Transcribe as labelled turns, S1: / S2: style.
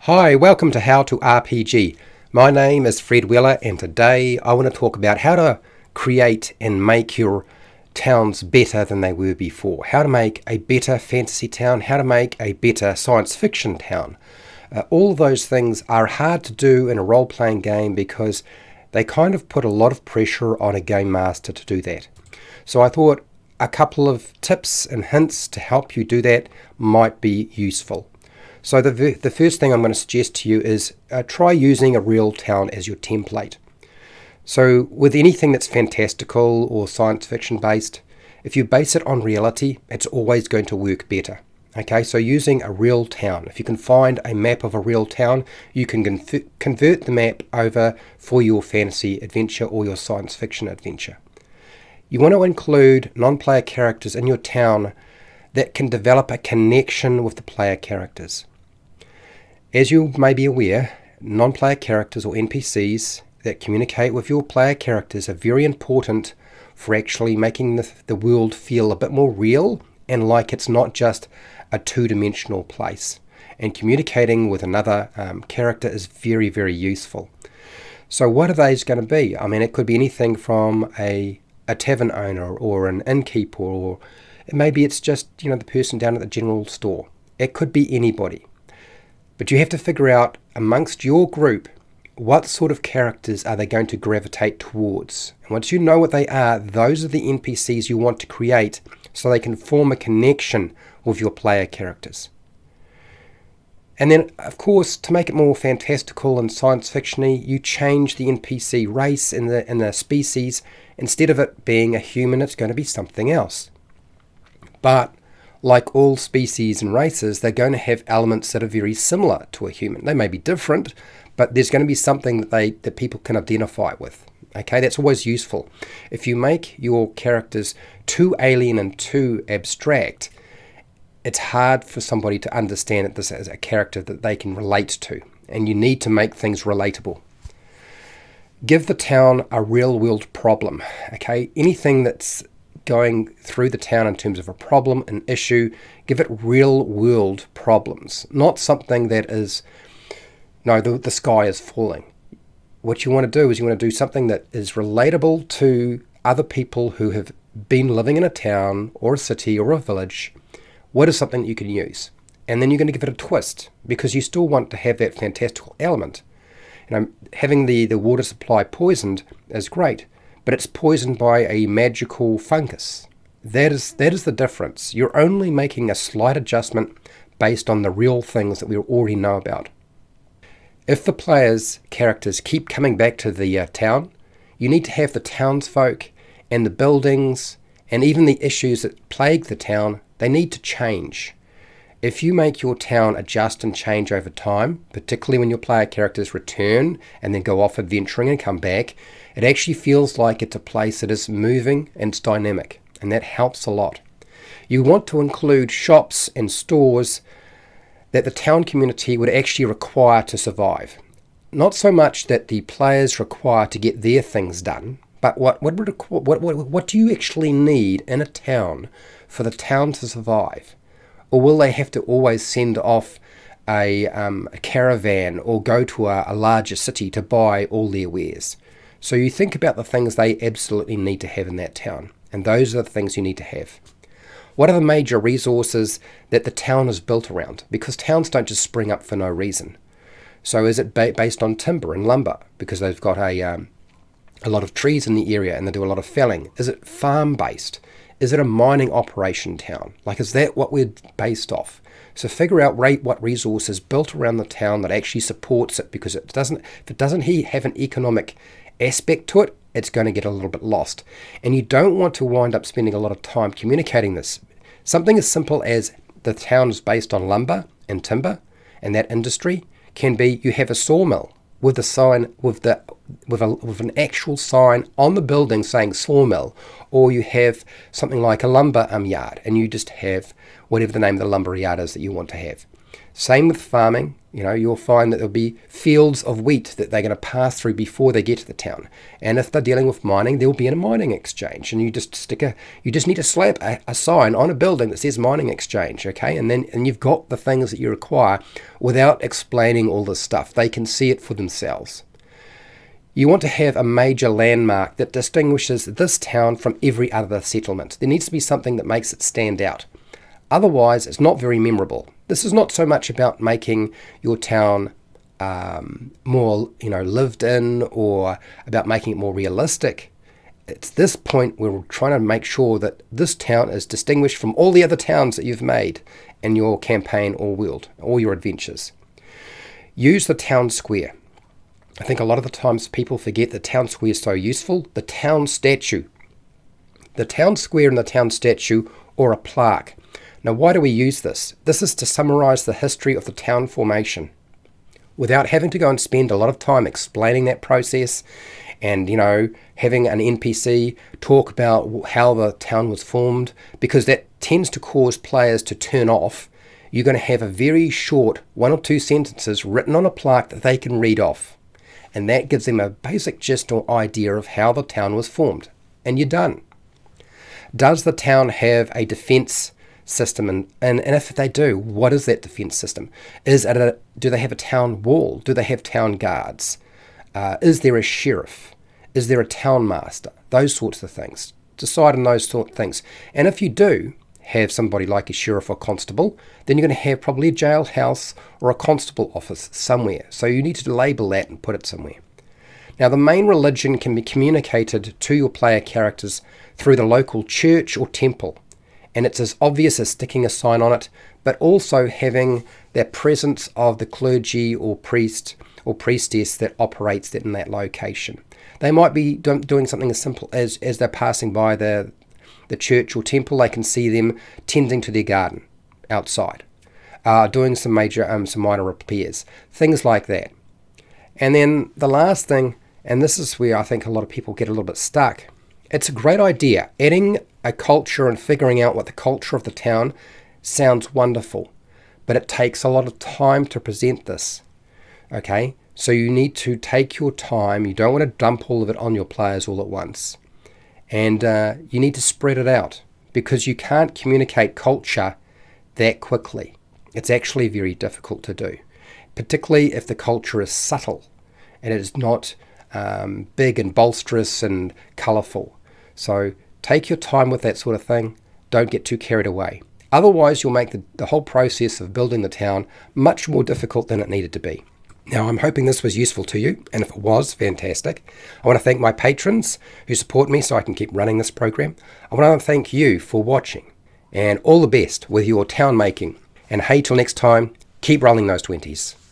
S1: Hi, welcome to How to RPG. My name is Fred Weller, and today I want to talk about how to create and make your towns better than they were before. How to make a better fantasy town, how to make a better science fiction town. All of those things are hard to do in a role-playing game because they kind of put a lot of pressure on a game master to do that. So I thought a couple of tips and hints to help you do that might be useful. So the first thing I'm going to suggest to you is try using a real town as your template. So with anything that's fantastical or science fiction based, if you base it on reality, it's always going to work better. Okay, so using a real town. If you can find a map of a real town, you can convert the map over for your fantasy adventure or your science fiction adventure. You want to include non-player characters in your town that can develop a connection with the player characters. As you may be aware, non-player characters or NPCs that communicate with your player characters are very important for actually making the world feel a bit more real and like it's not just a two-dimensional place. And communicating with another character is very, very useful. So what are those going to be? I mean, it could be anything from a tavern owner or an innkeeper, or maybe it's just, the person down at the general store. It could be anybody. But you have to figure out amongst your group what sort of characters are they going to gravitate towards. And once you know what they are, those are the NPCs you want to create so they can form a connection with your player characters. And then, of course, to make it more fantastical and science fiction-y, you change the NPC race in the species. Instead of it being a human, it's going to be something else. But like all species and races, they're going to have elements that are very similar to a human. They may be different, but there's going to be something that people can identify with. Okay, that's always useful. If you make your characters too alien and too abstract, it's hard for somebody to understand this as a character that they can relate to, and you need to make things relatable. Give the town a real-world problem. Okay, anything that's going through the town in terms of a problem, an issue, give it real-world problems, not something that is, the sky is falling. What you want to do is you want to do something that is relatable to other people who have been living in a town or a city or a village. What is something that you can use? And then you're going to give it a twist, because you still want to have that fantastical element. Having the water supply poisoned is great, but it's poisoned by a magical fungus. That is the difference. You're only making a slight adjustment based on the real things that we already know about. If the players' characters keep coming back to the town, you need to have the townsfolk and the buildings and even the issues that plague the town, they need to change. If you make your town adjust and change over time, particularly when your player characters return and then go off adventuring and come back, it actually feels like it's a place that is moving and it's dynamic, and that helps a lot. You want to include shops and stores that the town community would actually require to survive. Not so much that the players require to get their things done, but what do you actually need in a town for the town to survive? Or will they have to always send off a caravan or go to a larger city to buy all their wares? So you think about the things they absolutely need to have in that town, and those are the things you need to have. What are the major resources that the town is built around? Because towns don't just spring up for no reason. So is it based on timber and lumber, because they've got a lot of trees in the area and they do a lot of felling? Is it farm-based? Is it a mining operation town? Is that what we're based off? So figure out what resources built around the town that actually supports it, because if it doesn't have an economic aspect to it, it's going to get a little bit lost. And you don't want to wind up spending a lot of time communicating this. Something as simple as the town is based on lumber and timber, and that industry can be you have a sawmill with a sign with an actual sign on the building saying sawmill, or you have something like a lumber yard, and you just have whatever the name of the lumber yard is that you want to have. Same with farming, You'll find that there'll be fields of wheat that they're going to pass through before they get to the town. And if they're dealing with mining, there'll be a mining exchange. And you just need to slap a sign on a building that says mining exchange, okay? And you've got the things that you require without explaining all this stuff. They can see it for themselves. You want to have a major landmark that distinguishes this town from every other settlement. There needs to be something that makes it stand out. Otherwise, it's not very memorable. This is not so much about making your town more, lived in, or about making it more realistic. It's this point where we're trying to make sure that this town is distinguished from all the other towns that you've made in your campaign or world, or your adventures. Use the town square. I think a lot of the times people forget the town square is so useful. The town statue. The town square and the town statue, or a plaque. Now, why do we use this? This is to summarize the history of the town formation without having to go and spend a lot of time explaining that process and, having an NPC talk about how the town was formed, because that tends to cause players to turn off. You're going to have a very short 1 or 2 sentences written on a plaque that they can read off. And that gives them a basic gist or idea of how the town was formed. And you're done. Does the town have a defense system, and if they do, what is that defense system? Do they have a town wall? Do they have town guards? Is there a sheriff? Is there a town master? Those sorts of things. Decide on those sort of things. And if you do have somebody like a sheriff or constable, then you're going to have probably a jailhouse or a constable office somewhere. So you need to label that and put it somewhere. Now, the main religion can be communicated to your player characters through the local church or temple. And it's as obvious as sticking a sign on it, but also having that presence of the clergy or priest or priestess that operates in that location. They might be doing something as simple as they're passing by the church or temple, they can see them tending to their garden outside, doing some minor repairs, things like that. And then the last thing, and this is where I think a lot of people get a little bit stuck, it's a great idea. Adding a culture and figuring out what the culture of the town sounds wonderful, but it takes a lot of time to present this. Okay, so you need to take your time. You don't want to dump all of it on your players all at once, and you need to spread it out, because you can't communicate culture that quickly. It's actually very difficult to do, particularly if the culture is subtle and it is not big and bolsterous and colourful. So take your time with that sort of thing. Don't get too carried away. Otherwise, you'll make the whole process of building the town much more difficult than it needed to be. Now, I'm hoping this was useful to you, and if it was, fantastic. I want to thank my patrons who support me so I can keep running this program. I want to thank you for watching, and all the best with your town making. And hey, till next time, keep rolling those 20s.